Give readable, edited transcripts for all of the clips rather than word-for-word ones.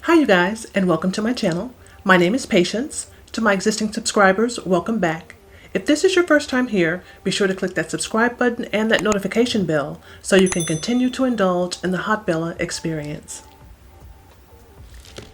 Hi you guys, and welcome to my channel. My name is Patience. To my existing subscribers, welcome back. If this is your first time here, be sure to click that subscribe button and that notification bell so you can continue to indulge in the Hot Bella experience.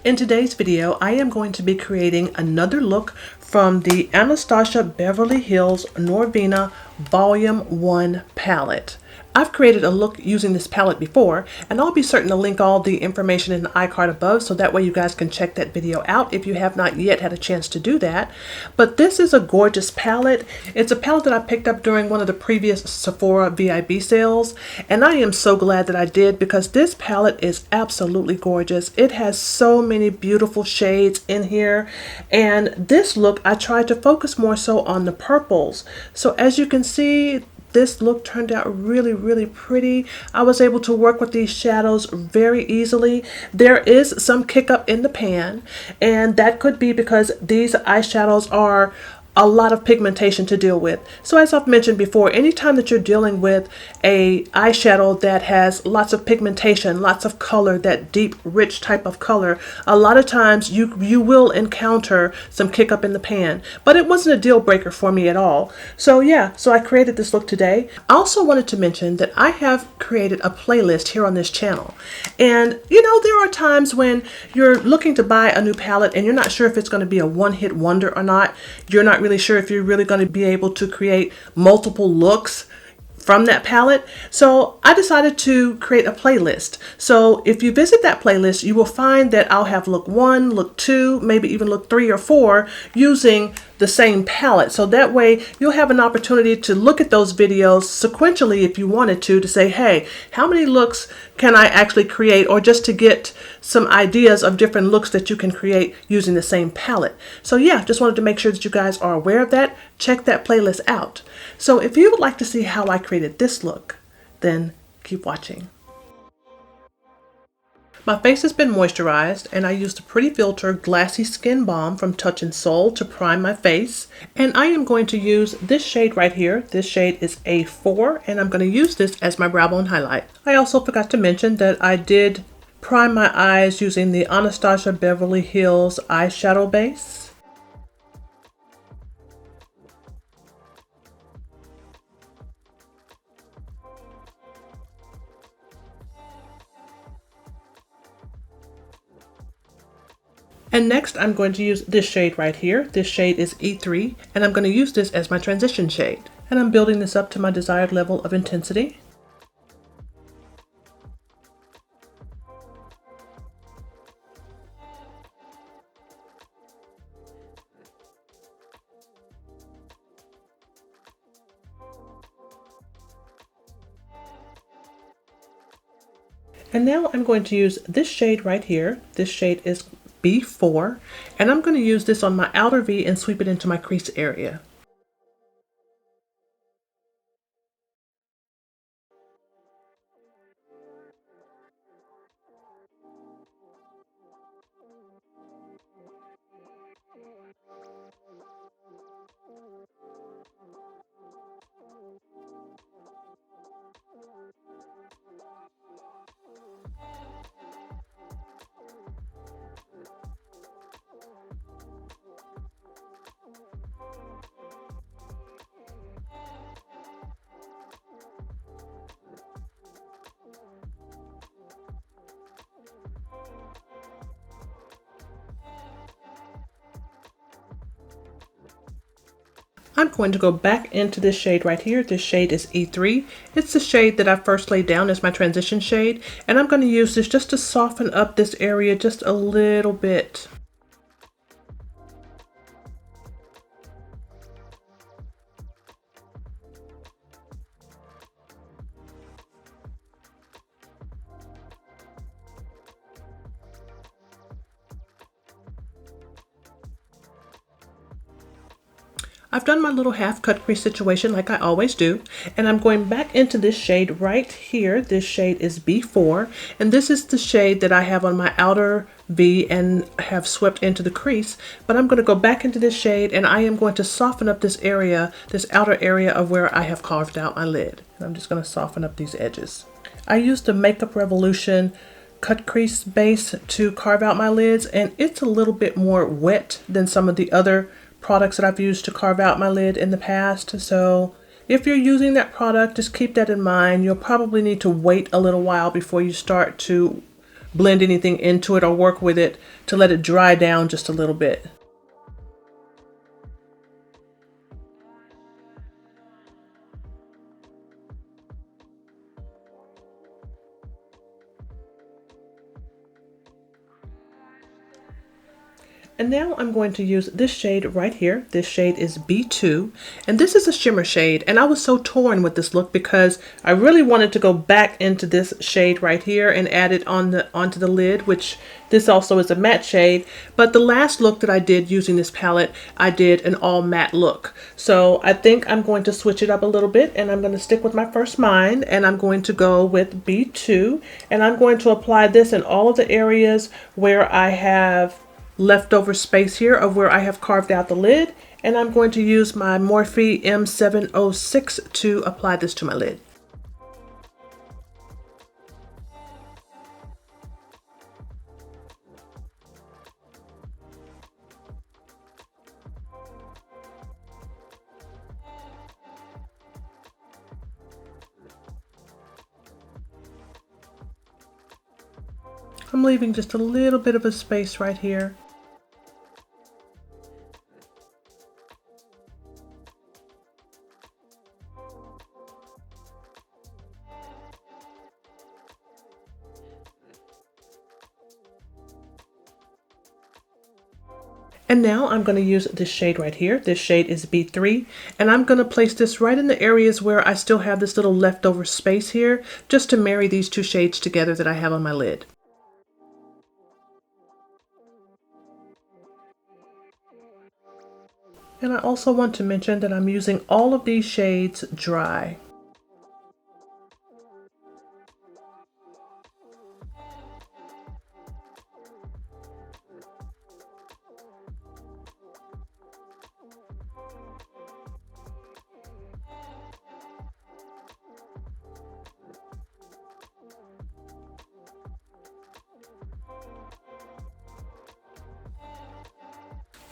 In today's video, I am going to be creating another look from the Anastasia Beverly Hills Norvina Volume 1 palette. I've created a look using this palette before, and I'll be certain to link all the information in the iCard above so that way you guys can check that video out if you have not yet had a chance to do that. But this is a gorgeous palette. It's a palette that I picked up during one of the previous Sephora VIB sales, and I am so glad that I did because this palette is absolutely gorgeous. It has so many beautiful shades in here, and this look I tried to focus more so on the purples. So as you can see, this look turned out really pretty. I was able to work with these shadows very easily. There is some kick up in the pan, and that could be because these eyeshadows are a lot of pigmentation to deal with. So as I've mentioned before, anytime that you're dealing with a eyeshadow that has lots of pigmentation, lots of color, that deep, rich type of color, a lot of times you will encounter some kick up in the pan. But it wasn't a deal breaker for me at all. So yeah, so I created this look today. I also wanted to mention that I have created a playlist here on this channel. And you know, there are times when you're looking to buy a new palette and you're not sure if it's going to be a one-hit wonder or not. You're not really sure if you're really going to be able to create multiple looks from that palette. So I decided to create a playlist. So if you visit that playlist, you will find that I'll have look 1, look 2, maybe even look 3 or 4 using the same palette. So that way you'll have an opportunity to look at those videos sequentially if you wanted to say, hey, how many looks can I actually create, or just to get some ideas of different looks that you can create using the same palette. So yeah, just wanted to make sure that you guys are aware of that. Check that playlist out. So if you would like to see how I created this look, then keep watching. My face has been moisturized, and I used a Pretty Filter Glassy Skin Balm from Touch in Sol to prime my face. And I am going to use this shade right here. This shade is A4, and I'm going to use this as my brow bone highlight. I also forgot to mention that I did prime my eyes using the Anastasia Beverly Hills eyeshadow base. And next I'm going to use this shade right here. This shade is E3, and I'm going to use this as my transition shade. And I'm building this up to my desired level of intensity. And now I'm going to use this shade right here. This shade is B4, and I'm going to use this on my outer V and sweep it into my crease area. I'm going to go back into this shade right here. This shade is E3. It's the shade that I first laid down as my transition shade, and I'm going to use this just to soften up this area just a little bit. I've done my little half cut crease situation like I always do, and I'm going back into this shade right here. This shade is B4, and this is the shade that I have on my outer V and have swept into the crease. But I'm going to go back into this shade, and I am going to soften up this area, this outer area of where I have carved out my lid. And I'm just going to soften up these edges. I used the Makeup Revolution cut crease base to carve out my lids, and it's a little bit more wet than some of the other products that I've used to carve out my lid in the past. So if you're using that product, just keep that in mind. You'll probably need to wait a little while before you start to blend anything into it or work with it to let it dry down just a little bit. And now I'm going to use this shade right here. This shade is B2, and this is a shimmer shade. And I was so torn with this look because I really wanted to go back into this shade right here and add it onto the lid, which this also is a matte shade. But the last look that I did using this palette, I did an all matte look. So I think I'm going to switch it up a little bit, and I'm going to stick with my first mind, and I'm going to go with B2, and I'm going to apply this in all of the areas where I have leftover space here of where I have carved out the lid, and I'm going to use my Morphe M706 to apply this to my lid. I'm leaving just a little bit of a space right here. And now I'm going to use this shade right here. This shade is B3, and I'm going to place this right in the areas where I still have this little leftover space here, just to marry these two shades together that I have on my lid. And I also want to mention that I'm using all of these shades dry.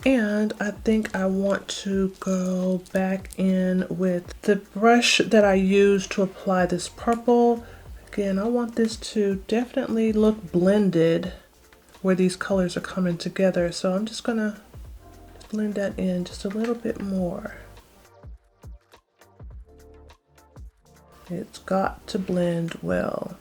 And I think I want to go back in with the brush that I used to apply this purple. Again, I want this to definitely look blended where these colors are coming together. So I'm just gonna blend that in just a little bit more. It's got to blend well.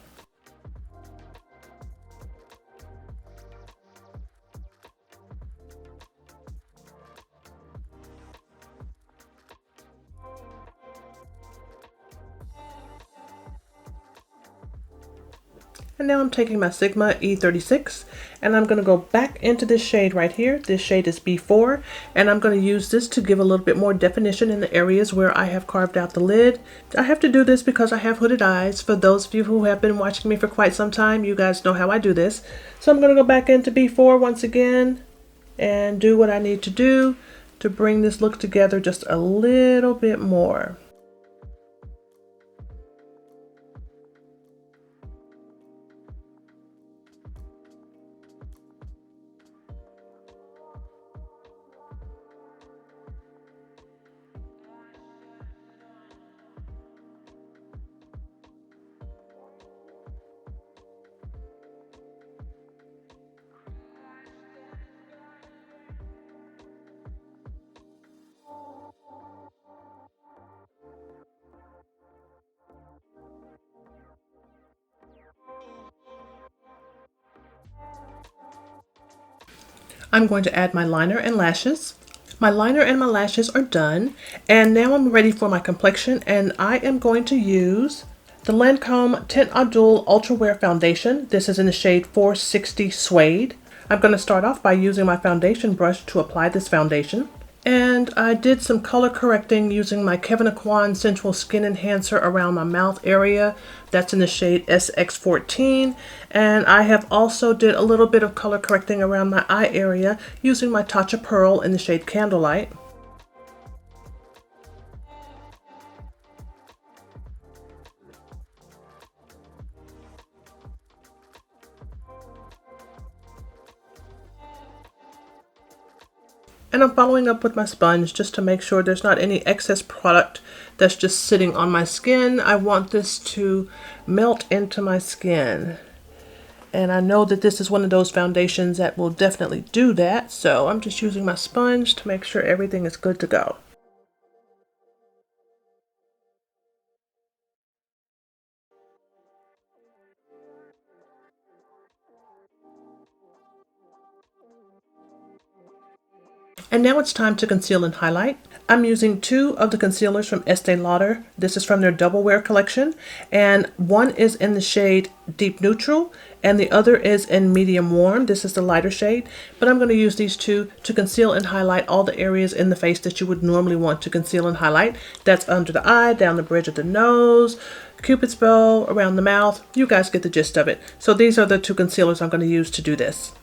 And now I'm taking my Sigma E36, and I'm going to go back into this shade right here. This shade is B4, and I'm going to use this to give a little bit more definition in the areas where I have carved out the lid. I have to do this because I have hooded eyes. For those of you who have been watching me for quite some time, you guys know how I do this. So I'm going to go back into B4 once again and do what I need to do to bring this look together just a little bit more. I'm going to add my liner and lashes. My liner and my lashes are done, and now I'm ready for my complexion, and I am going to use the Lancome Teint Idole Ultra Wear Foundation. This is in the shade 460 Suede. I'm going to start off by using my foundation brush to apply this foundation. And I did some color correcting using my Kevyn Aucoin Sensual Skin Enhancer around my mouth area. That's in the shade SX14. And I have also did a little bit of color correcting around my eye area using my Tatcha Pearl in the shade Candlelight. And I'm following up with my sponge just to make sure there's not any excess product that's just sitting on my skin. I want this to melt into my skin. And I know that this is one of those foundations that will definitely do that. So I'm just using my sponge to make sure everything is good to go. And now it's time to conceal and highlight. I'm using two of the concealers from Estee Lauder. This is from their Double Wear collection, and one is in the shade Deep Neutral and the other is in Medium Warm. This is the lighter shade, but I'm going to use these two to conceal and highlight all the areas in the face that you would normally want to conceal and highlight. That's under the eye, down the bridge of the nose, Cupid's bow, around the mouth. You guys get the gist of it. So these are the two concealers I'm going to use to do this.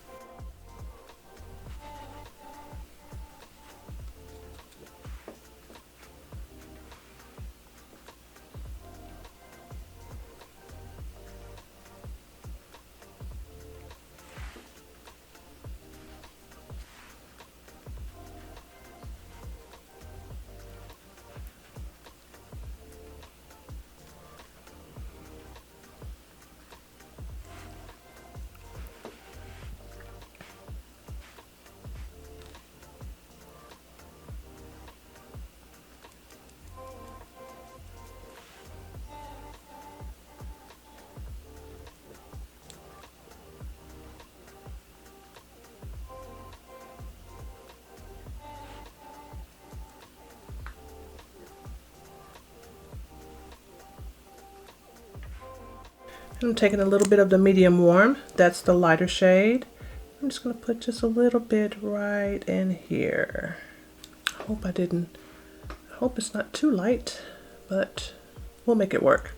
I'm taking a little bit of the Medium Warm. That's the lighter shade. I'm just going to put just a little bit right in here. I hope it's not too light, but we'll make it work.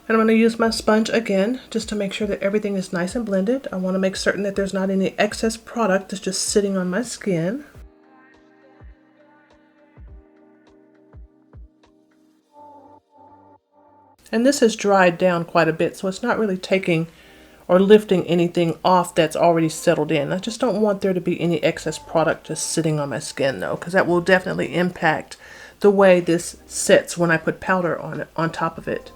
And I'm going to use my sponge again just to make sure that everything is nice and blended. I want to make certain that there's not any excess product that's just sitting on my skin. And this has dried down quite a bit, so it's not really taking or lifting anything off that's already settled in. I just don't want there to be any excess product just sitting on my skin though, because that will definitely impact the way this sits when I put powder on it, on top of it.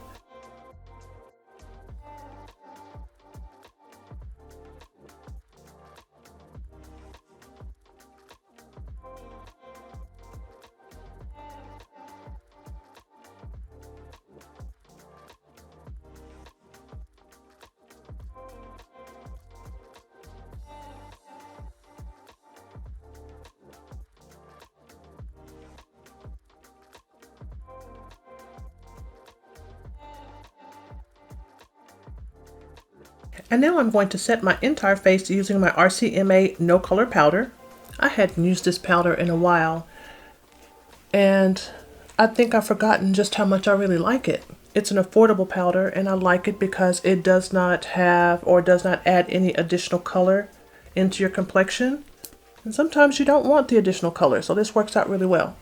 And now I'm going to set my entire face using my RCMA No Color Powder. I hadn't used this powder in a while, and I think I've forgotten just how much I really like it. It's an affordable powder, and I like it because it does not have or does not add any additional color into your complexion. And sometimes you don't want the additional color, so this works out really well.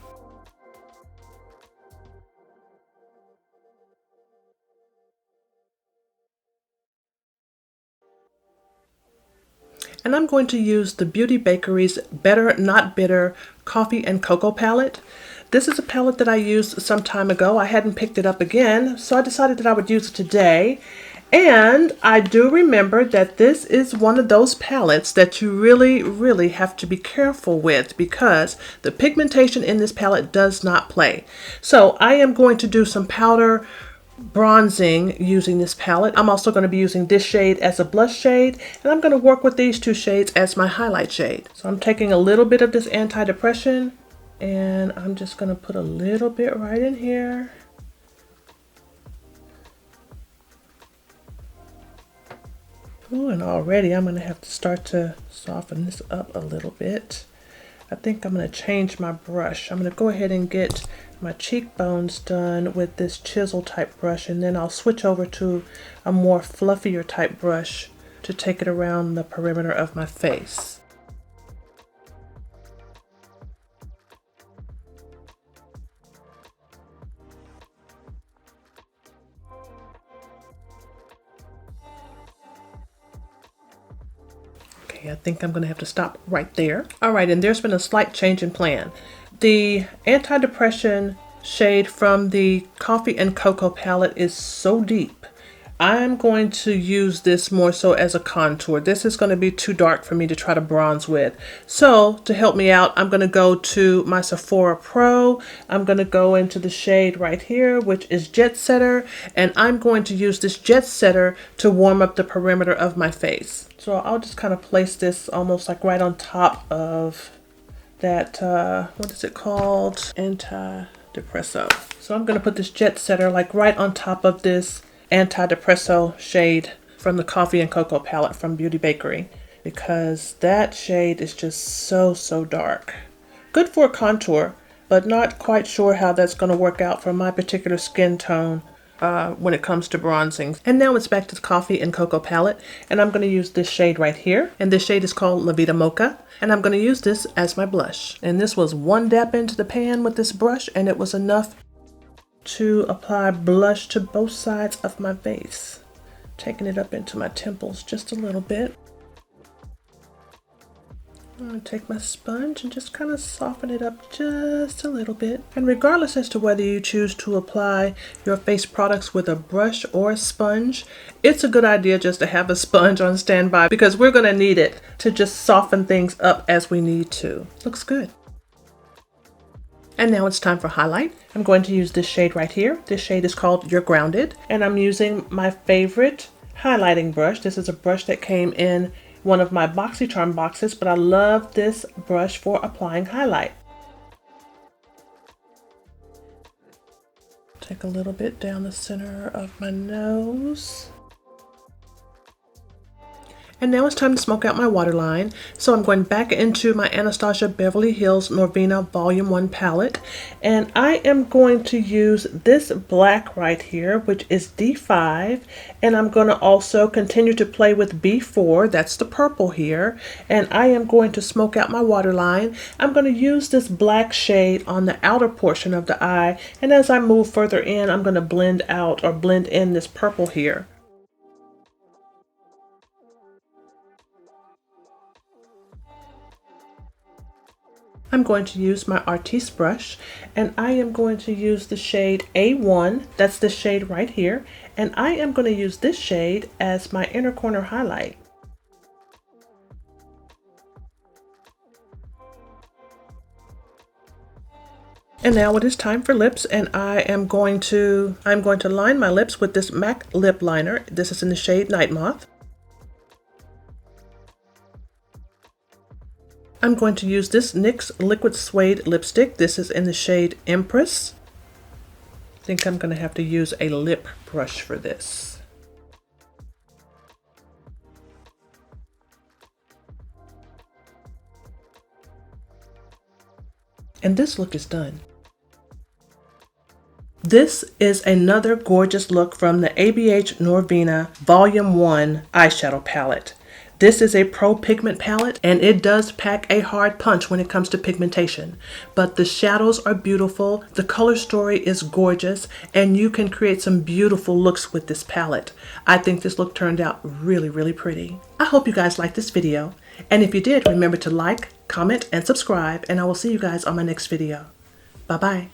And I'm going to use the Beauty Bakery's Better Not Bitter Coffee and Cocoa palette. This is a palette that I used some time ago. I hadn't picked it up again, so I decided that I would use it today. And I do remember that this is one of those palettes that you really have to be careful with because the pigmentation in this palette does not play. So I am going to do some powder bronzing using this palette. I'm also going to be using this shade as a blush shade, and I'm going to work with these two shades as my highlight shade. So I'm taking a little bit of this anti-depression, and I'm just going to put a little bit right in here. Ooh, and already I'm going to have to start to soften this up a little bit. I think I'm going to change my brush. I'm going to go ahead and get my cheekbones done with this chisel type brush, and then I'll switch over to a more fluffier type brush to take it around the perimeter of my face. Okay, I think I'm gonna have to stop right there. All right, and there's been a slight change in plan. The anti-depression shade from the Coffee and Cocoa palette is so deep. I'm going to use this more so as a contour. This is going to be too dark for me to try to bronze with. So to help me out, I'm going to go to my Sephora Pro. I'm going to go into the shade right here, which is Jet Setter. And I'm going to use this Jet Setter to warm up the perimeter of my face. So I'll just kind of place this almost like right on top of that, what is it called? Anti-Depresso. So I'm going to put this Jet Setter like right on top of this Anti-Depresso shade from the Coffee and Cocoa palette from Beauty Bakery, because that shade is just so dark. Good for a contour, but not quite sure how that's going to work out for my particular skin tone when it comes to bronzing. And now it's back to the Coffee and Cocoa palette, and I'm going to use this shade right here, and this shade is called La Vida Mocha, and I'm going to use this as my blush. And this was one dab into the pan with this brush, and it was enough to apply blush to both sides of my face, taking it up into my temples just a little bit. I'm going to take my sponge and just kind of soften it up just a little bit. And regardless as to whether you choose to apply your face products with a brush or a sponge, it's a good idea just to have a sponge on standby, because we're going to need it to just soften things up as we need to. Looks good. And now it's time for highlight. I'm going to use this shade right here. This shade is called You're Grounded, and I'm using my favorite highlighting brush. This is a brush that came in one of my BoxyCharm boxes, but I love this brush for applying highlight. Take a little bit down the center of my nose. And now it's time to smoke out my waterline. So I'm going back into my Anastasia Beverly Hills Norvina Volume 1 palette. And I am going to use this black right here, which is D5. And I'm going to also continue to play with B4. That's the purple here. And I am going to smoke out my waterline. I'm going to use this black shade on the outer portion of the eye. And as I move further in, I'm going to blend out or blend in this purple here. I'm going to use my Artiste brush, and I am going to use the shade A1, that's the shade right here, and I am going to use this shade as my inner corner highlight. And now it is time for lips, and I'm going to line my lips with this MAC lip liner. This is in the shade Night Moth. I'm going to use this NYX Liquid Suede lipstick. This is in the shade Empress. I think I'm going to have to use a lip brush for this. And this look is done. This is another gorgeous look from the ABH Norvina Volume 1 eyeshadow palette. This is a pro pigment palette, and it does pack a hard punch when it comes to pigmentation. But the shadows are beautiful, the color story is gorgeous, and you can create some beautiful looks with this palette. I think this look turned out really pretty. I hope you guys liked this video, and if you did, remember to like, comment, and subscribe, and I will see you guys on my next video. Bye-bye.